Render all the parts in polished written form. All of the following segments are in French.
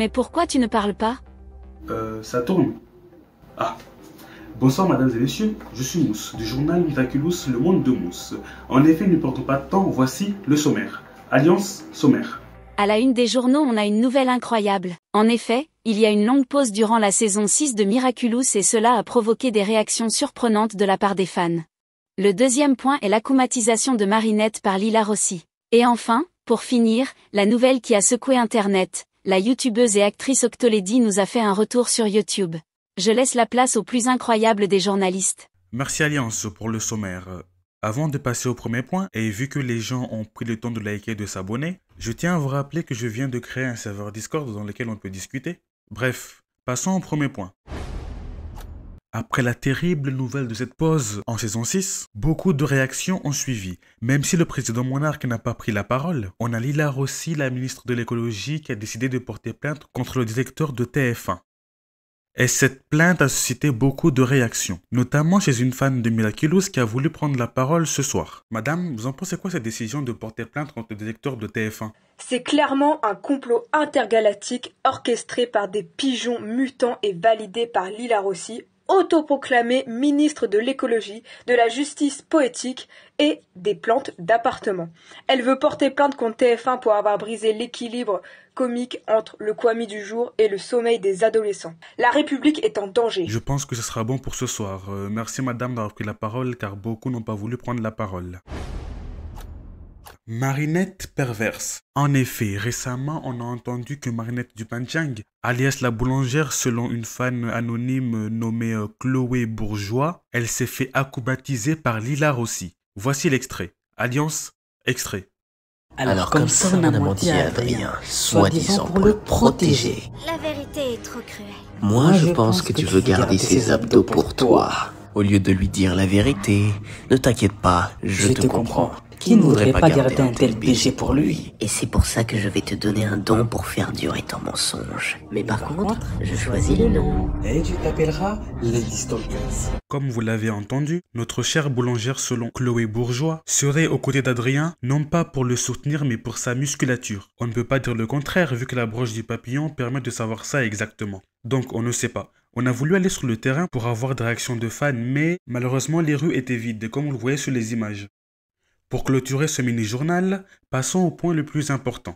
Mais pourquoi tu ne parles pas? Ça tourne. Ah. Bonsoir mesdames et messieurs, je suis Mousse, du journal Miraculous, le monde de Mousse. En effet, ne perdons pas de temps, voici le sommaire. Alliance sommaire. À la une des journaux, on a une nouvelle incroyable. En effet, il y a une longue pause durant la saison 6 de Miraculous et cela a provoqué des réactions surprenantes de la part des fans. Le deuxième point est l'accoumatisation de Marinette par Lila Rossi. Et enfin, pour finir, la nouvelle qui a secoué Internet, la youtubeuse et actrice Octolady nous a fait un retour sur YouTube. Je laisse la place au plus incroyable des journalistes. Merci Alliance pour le sommaire. Avant de passer au premier point, et vu que les gens ont pris le temps de liker et de s'abonner, je tiens à vous rappeler que je viens de créer un serveur Discord dans lequel on peut discuter. Bref, passons au premier point. Après la terrible nouvelle de cette pause en saison 6, beaucoup de réactions ont suivi. Même si le président monarque n'a pas pris la parole, on a Lila Rossi, la ministre de l'écologie, qui a décidé de porter plainte contre le directeur de TF1. Et cette plainte a suscité beaucoup de réactions, notamment chez une fan de Miraculous qui a voulu prendre la parole ce soir. Madame, vous en pensez quoi cette décision de porter plainte contre le directeur de TF1? C'est clairement un complot intergalactique orchestré par des pigeons mutants et validé par Lila Rossi, autoproclamée ministre de l'écologie, de la justice poétique et des plantes d'appartement. Elle veut porter plainte contre TF1 pour avoir brisé l'équilibre comique entre le Kwami du jour et le sommeil des adolescents. La République est en danger. Je pense que ce sera bon pour ce soir. Merci madame d'avoir pris la parole car beaucoup n'ont pas voulu prendre la parole. Marinette perverse. En effet, récemment, on a entendu que Marinette Dupanchang, alias la boulangère selon une fan anonyme nommée Chloé Bourgeois, elle s'est fait accoummatiser par Lila Rossi. Voici l'extrait. Alliance, extrait. Alors comme ça, on a menti à Adrien, soi-disant pour le protéger. La vérité est trop cruelle. Moi, je pense que tu veux garder ses abdos pour toi. Au lieu de lui dire la vérité, ne t'inquiète pas, je te comprends. Qui ne voudrait pas garder un tel péché pour lui? Et c'est pour ça que je vais te donner un don pour faire durer ton mensonge. Mais par contre, je choisis le nom. Et tu t'appelleras Lady Stalkers. Comme vous l'avez entendu, notre chère boulangère selon Chloé Bourgeois serait aux côtés d'Adrien, non pas pour le soutenir mais pour sa musculature. On ne peut pas dire le contraire vu que la broche du papillon permet de savoir ça exactement. Donc on ne sait pas. On a voulu aller sur le terrain pour avoir des réactions de fans mais malheureusement les rues étaient vides comme vous le voyez sur les images. Pour clôturer ce mini-journal, passons au point le plus important.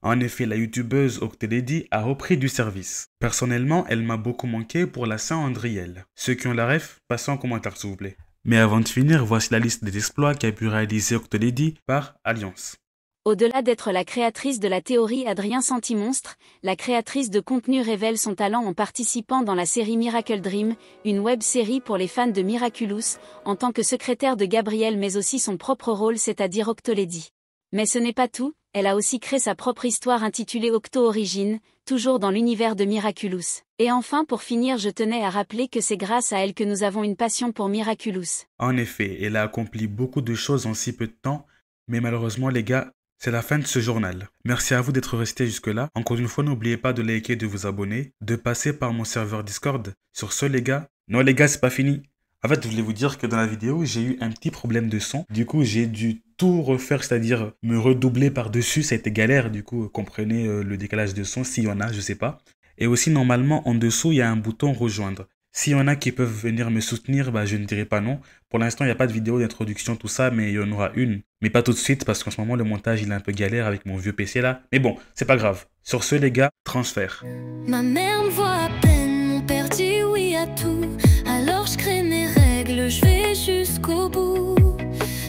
En effet, la youtubeuse Octolady a repris du service. Personnellement, elle m'a beaucoup manqué pour la Saint-Andriel. Ceux qui ont la ref, passez en commentaire s'il vous plaît. Mais avant de finir, voici la liste des exploits qu'a pu réaliser Octolady par Alliance. Au-delà d'être la créatrice de la théorie Adrien Sentimonstre, la créatrice de contenu révèle son talent en participant dans la série Miracle Dream, une web-série pour les fans de Miraculous, en tant que secrétaire de Gabriel mais aussi son propre rôle, c'est-à-dire Octolady. Mais ce n'est pas tout, elle a aussi créé sa propre histoire intitulée Octo Origine, toujours dans l'univers de Miraculous. Et enfin pour finir je tenais à rappeler que c'est grâce à elle que nous avons une passion pour Miraculous. En effet, elle a accompli beaucoup de choses en si peu de temps, mais malheureusement les gars, c'est la fin de ce journal. Merci à vous d'être restés jusque-là. Encore une fois, n'oubliez pas de liker et de vous abonner, de passer par mon serveur Discord. Sur ce les gars, non les gars, c'est pas fini. En fait, je voulais vous dire que dans la vidéo, j'ai eu un petit problème de son. Du coup, j'ai dû tout refaire, c'est-à-dire me redoubler par-dessus. Ça a été galère, du coup, comprenez le décalage de son, s'il y en a, je sais pas. Et aussi, normalement, en dessous, il y a un bouton rejoindre. S'il y en a qui peuvent venir me soutenir, bah, je ne dirai pas non. Pour l'instant, il n'y a pas de vidéo d'introduction, tout ça, mais il y en aura une. Mais pas tout de suite, parce qu'en ce moment, le montage, il est un peu galère avec mon vieux PC là. Mais bon, c'est pas grave. Sur ce, les gars, transfert. Ma mère me voit à peine, mon père dit oui à tout. Alors je crée mes règles, je vais jusqu'au bout.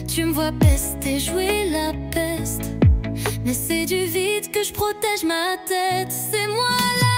Tu me vois pester, jouer la peste. Mais c'est du vide que je protège ma tête. C'est moi là.